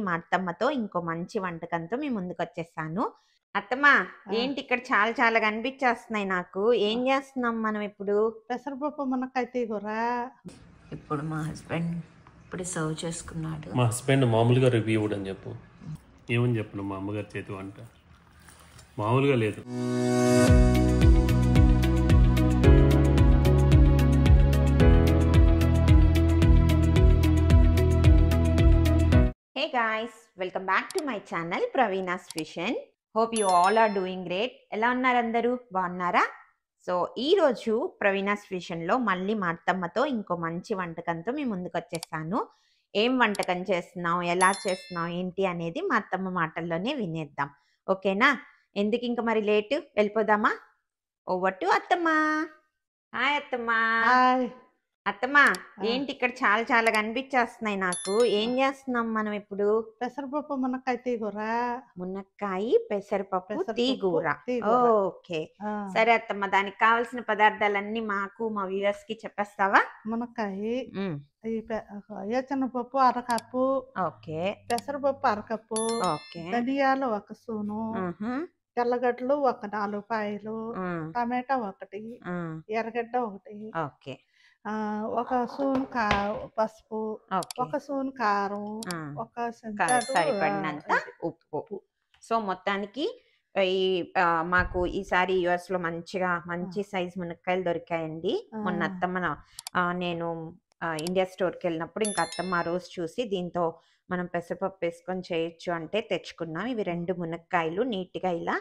మా అత్తమ్మతో ఇంకో మంచి వంటకంతో మీ ముందుకొచ్చేసాను. అత్తమ్మ ఏంటి ఇక్కడ చాలా చాలా కనిపించేస్తున్నాయి నాకు. ఏం చేస్తున్నాం మనం ఇప్పుడు? పెసరపప్పు మునక్కాయ తీగూర. ఇప్పుడు మా హస్బెండ్ ఇప్పుడు సర్వ్ చేసుకున్నాడు. మా హస్బెండ్ మామూలుగా రివ్యూ ఇవ్వడని చెప్పు. ఏమని చెప్పను మా అమ్మగారి చేతి వంట మామూలుగా లేదు. Hey guys, welcome back to my channel Praveena's Vision. Hope you all are doing great. ఎలా ఉన్నారు అందరూ? బాగున్నారా? సో ఈరోజు ప్రవీణాస్ విషన్లో మళ్ళీ మా అత్తమ్మతో ఇంకో మంచి వంటకంతో మీ ముందుకు వచ్చేసాను. ఏం వంటకం చేస్తున్నాం, ఎలా చేస్తున్నాం, ఏంటి అనేది మా అత్తమ్మ మాటల్లోనే వినేద్దాం. ఓకేనా? ఎందుకు ఇంకా మరి లేటు, వెళ్ళిపోదామా? ఓవర్ టు అత్తమ్మ. హాయ్ అత్తమ్మ. హాయ్. అత్తమ్మ ఏంటి ఇక్కడ చాలా చాలా కనిపించేస్తున్నాయి నాకు. ఏం చేస్తున్నాం మనం ఇప్పుడు? పెసరపప్పు మునక్కాయ తీగూర. మునక్కాయ పెసరపప్పు తీగూర. ఓకే సరే అత్తమ్మ, దానికి కావాల్సిన పదార్థాలన్నీ మాకు మా వ్యూవర్స్ కి చెప్పేస్తావా? మునక్కాయ, ఏచనపప్పు అరకప్పు, ఓకే, పెసరపప్పు అరకప్పు, ఓకే, ధనియాలు 1 స్పూను, తెల్లగడ్డలు 4 పాయలు, టమాటా 1, ఎర్రగడ్డ 1, ఓకే, 1 స్పూన్ పసుపు, 1 స్పూన్ కారం, 1 సరిపడినంత ఉప్పు. సో మొత్తానికి ఈ మాకు ఈసారి యుఎస్ లో మంచి సైజ్ మునక్కాయలు దొరికాయండి. మొన్న అత్తమ్మ నేను ఇండియా స్టోర్కి వెళ్ళినప్పుడు ఇంకా అత్తమ్మ ఆ రోజు చూసి దీంతో మనం పెసరపప్పు వేసుకొని చేయొచ్చు అంటే తెచ్చుకున్నాం. ఇవి 2 మునక్కాయలు నీట్గా ఇలా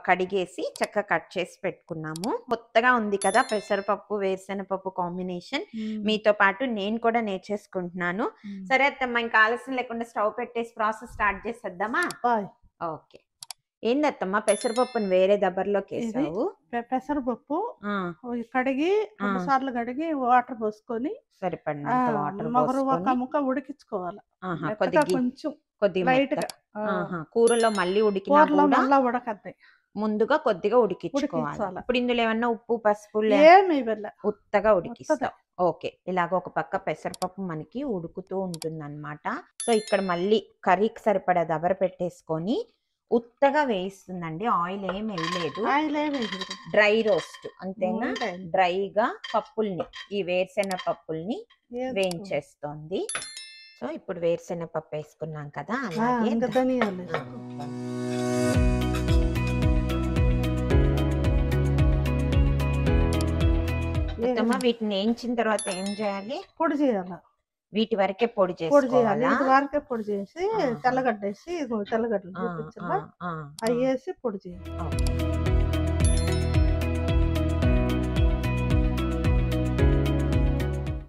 కడిగేసి చక్కగా కట్ చేసి పెట్టుకున్నాము. కొత్తగా ఉంది కదా పెసరపప్పు వేరుశెనగపప్పు కాంబినేషన్. మీతో పాటు నేను కూడా నేర్చేసుకుంటున్నాను. సరే అత్తమ్మ, ఇంకా ఆలస్యం లేకుండా స్టవ్ పెట్టేసి ప్రాసెస్ స్టార్ట్ చేసేద్దామా? ఓకే. ఏందత్తమ్మ పెసరపప్పుని వేరే దబ్బర్లోకి వేసావు? పెసరపప్పు కడిగి 2 సార్లు కడిగి వాటర్ పోసుకొని సరిపడినంత వాటర్ ఒక ముక్క ఉడికించుకోవాలి. కొంచెం లైట్ గా కూరలో మళ్ళీ ఉడకద్ది, ముందుగా కొద్దిగా ఉడికించుకోవాలి. ఇప్పుడు ఇందులో ఏమన్నా ఉప్పు పసుపు ఉత్తగా ఉడికిస్తాం. ఓకే, ఇలాగ ఒక పక్క పెసరపప్పు మనకి ఉడుకుతూ ఉంటుంది అన్నమాట. సో ఇక్కడ మళ్ళీ కర్రీకి సరిపడా దబర పెట్టేసుకొని ఉత్తగా వేయిస్తుందండి. ఆయిల్ ఏం వేయలేదు, డ్రై రోస్ట్ అంతేనా? డ్రైగా పప్పుల్ని, ఈ వేరుశెనగ పప్పుల్ని వేయించేస్తోంది. సో ఇప్పుడు వేరుశెనగ పప్పు వేసుకున్నాం కదా, అలాగే వీటిని వేయించిన తర్వాత ఏం చేయాలి? పొడి చేయాలి. వీటి వరకే పొడి చేసుకోవాలి. వరకే పొడి చేసి తెల్లగడ్డ వేసి తెల్లగడ్డలు అవి వేసి పొడి చేయాలి.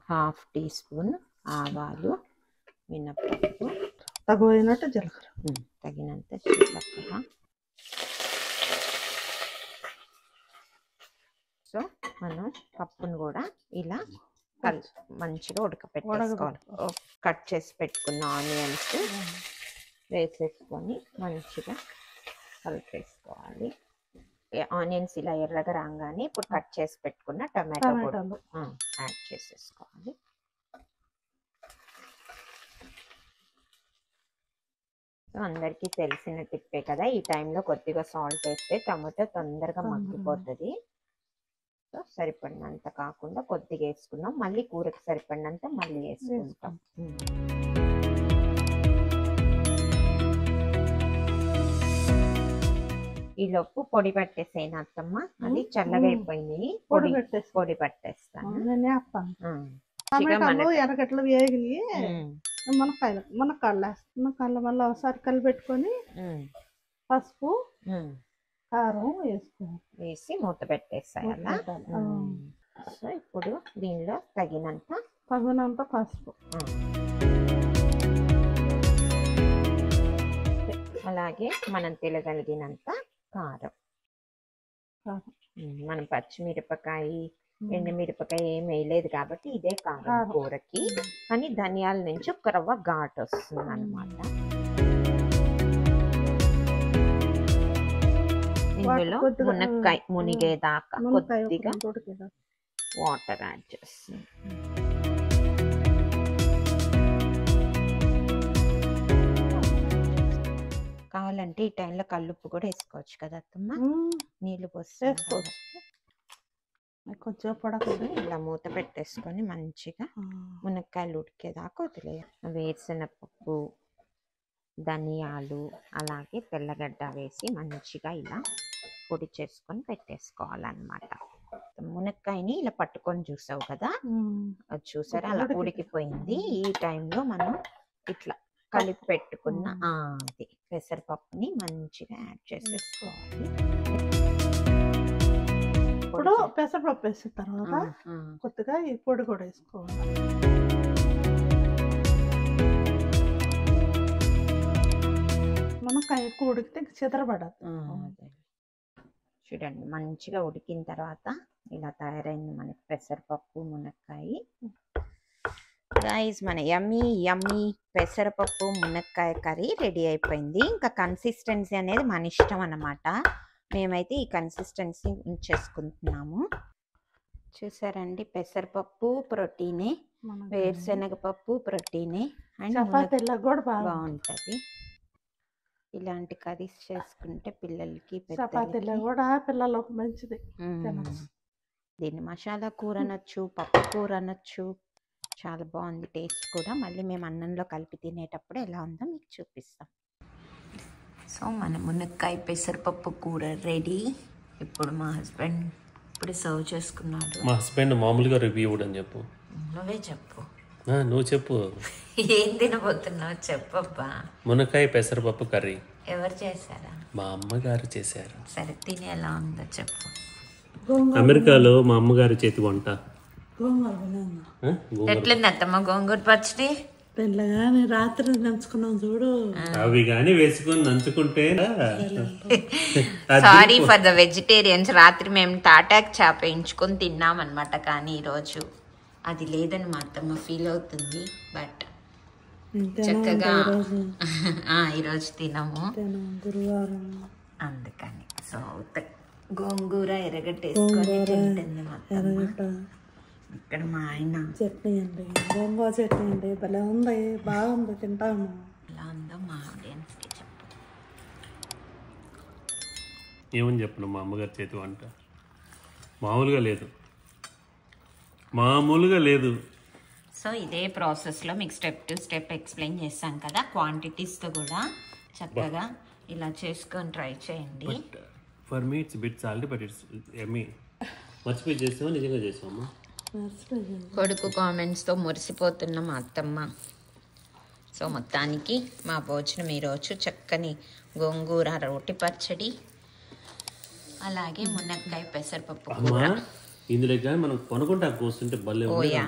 1/2 టీ స్పూన్ ఆవాలు, మినపప్పు, తగినంత జీలకర్ర, తగినంత జీలకర్ర. సో మనం పప్పును కూడా ఇలా మంచిగా ఉడకపెట్టేసుకోవాలి. కట్ చేసి పెట్టుకున్న ఆనియన్స్ వేసేసుకొని మంచిగా కలిపేసుకోవాలి. ఆనియన్స్ ఇలా ఎర్రగా రాగానే ఇప్పుడు కట్ చేసి పెట్టుకున్న టమాటో యాడ్ చేసేసుకోవాలి. సో అందరికీ తెలిసిన టిప్పే కదా, ఈ టైంలో కొద్దిగా సాల్ట్ వేస్తే టమాటో తొందరగా మగ్గిపోతుంది. సో సరిపడినంత కాకుండా కొద్దిగా వేసుకున్నాం, మళ్ళీ కూరకు సరిపడినంత మళ్ళీ వేసుకుంటాం. ఈ లోపు పొడి పట్టేసేనా అత్తమ్మ? అది చల్లగా అయిపోయింది, పొడి పట్టేస్తాను. ఎర్రగడ్డలు వేగి మునక్కాయలు మళ్ళీ ఒకసారి కలిపెట్టుకొని పసుపు కారం వేసి మూత పెట్టేస్తాయి అలా. సో ఇప్పుడు దీనిలో తగినంత పసుపు, అలాగే మనం తినగలిగినంత కారం. మనం పచ్చిమిరపకాయ ఎండుమిరపకాయ ఏం వేయలేదు కాబట్టి ఇదే కారం కూరకి. కానీ ధనియాల నుంచి ఒక రవ్వ ఘాటు వస్తుంది అన్నమాట. ఇందులో మునక్కాయ మునిగేదాకా కొద్దిగా వాటర్ యాడ్ చేస్తుంది. కావాలంటే ఈ టైంలో కల్లుప్పు కూడా వేసుకోవచ్చు కదా అత్తమ్మ. నీళ్ళు పోసి వేసుకోవచ్చు. కొంచెం పడకుండా ఇలా మూత పెట్టేసుకొని మంచిగా మునక్కాయలు ఉడికేదాకా వదిలేయాలి. వేరుశనగపప్పు, ధనియాలు, అలాగే తెల్లగడ్డ వేసి మంచిగా ఇలా పొడి చేసుకొని పెట్టేసుకోవాలన్నమాట. మునక్కాయని ఇలా పట్టుకొని చూసావు కదా, అది చూసారా అలా ఉడికిపోయింది. ఈ టైంలో మనం ఇట్లా కలిపి పెట్టుకున్న అది పెసరపప్పుని మంచిగా యాడ్ చేసేసుకోవాలి. ఇప్పుడు పెసరపప్పు వేసిన తర్వాత కొద్దిగా ఈ పొడి కూడా వేసుకోవాలి. మునక్కాయ ఎక్కువ ఉడికితే చెదరబడదు. చూడండి మంచిగా ఉడికిన తర్వాత ఇలా తయారైంది మనకి పెసరపప్పు మునక్కాయ. గైస్ మన యమ్మీ పెసరపప్పు మునక్కాయ కర్రీ రెడీ అయిపోయింది. ఇంకా కన్సిస్టెన్సీ అనేది మన ఇష్టం అన్నమాట. మేమైతే ఈ కన్సిస్టెన్సీ ఉంచేసుకుంటున్నాము. చూసారండి, పెసరపప్పు ప్రోటీనే, వేరుశనగపప్పు ప్రోటీనే, అండ్ చపాతీలకు కూడా బాగుంటుంది. ఇలాంటి కర్రీస్ చేసుకుంటే పిల్లలకి చపాతీలో కూడా పిల్లలకు మంచిది. దీన్ని మసాలా కూర అనొచ్చు, పప్పు కూర అనొచ్చు. చాలా బాగుంది టేస్ట్ కూడా. మళ్ళీ మేము అన్నంలో కలిపి తినేటప్పుడు ఎలా ఉందో మీకు చూపిస్తాం. సో మన మునక్కాయ పెసరపప్పు కూర రెడీ. ఇప్పుడు మా హస్బెండ్ ఇప్పుడు సర్వ్ చేసుకున్నాడు. మా హస్బెండ్ మామూలుగా రివ్యూ ఇవ్వడం చెప్పు. నువ్వే చెప్పు. నువ్వు చెప్పు. ఏం తినబోతున్నావు చెప్పబ్బా. మునక్కాయ పెసరపప్పు కర్రీ. ఎవరు చేశారా? మా అమ్మగారు చేశారు. సరే తిని ఎలా ఉందో చెప్పు. అమెరికాలో మా అమ్మగారి చేతి వంట. ఎట్లుంది అత్తమ్మ గోంగూర పచ్చడి? పెళ్ళగానే రాత్రి నంచుకున్నాం చూడు. అవి కానీ వేసుకొని నంచుకుంటే. Sorry for the vegetarians. రాత్రి మేము తాటాక్ చేప వేయించుకొని తిన్నాం అనమాట. కానీ ఈరోజు అది లేదని మా అత్తమ్మ ఫీల్ అవుతుంది. బట్ చక్కగా ఈరోజు తినము గురువారం అందుకని. సో గోంగూర ఎర్రగడ్డేసుకొని తింటుంది మా అత్తమ్మ. ఇక్కడ మా ఆయన చట్నీ అండి, గోంగూర చట్నీ అండి, భలే ఉంది, బాగుంది, తింటాము. ఎలా ఉందో మా ఆడియన్స్కి చెప్పు. ఏమని చెప్పను మా అమ్మగారి చేతి వంట మామూలుగా లేదు. సో ఇదే ప్రాసెస్లో మీకు స్టెప్ టు స్టెప్ ఎక్స్ప్లెయిన్ చేస్తాను కదా, క్వాంటిటీస్తో కూడా చక్కగా ఇలా చేసుకొని ట్రై చేయండి. For me it's bit salty but it's yummy. మర్చిపోయి చేసావా నిజంగా చేసావమ్మా? కొడుకు కామెంట్స్తో మురిసిపోతున్న మా అత్తమ్మ. సో మొత్తానికి మా భోజనం ఈరోజు చక్కని గోంగూర రోటి పచ్చడి, అలాగే మునక్కాయ పెసరపప్పు కూర. ఇందులో కానీ మనం కొనుక్కుంటా కోస్తుంటే భలే. ఓయా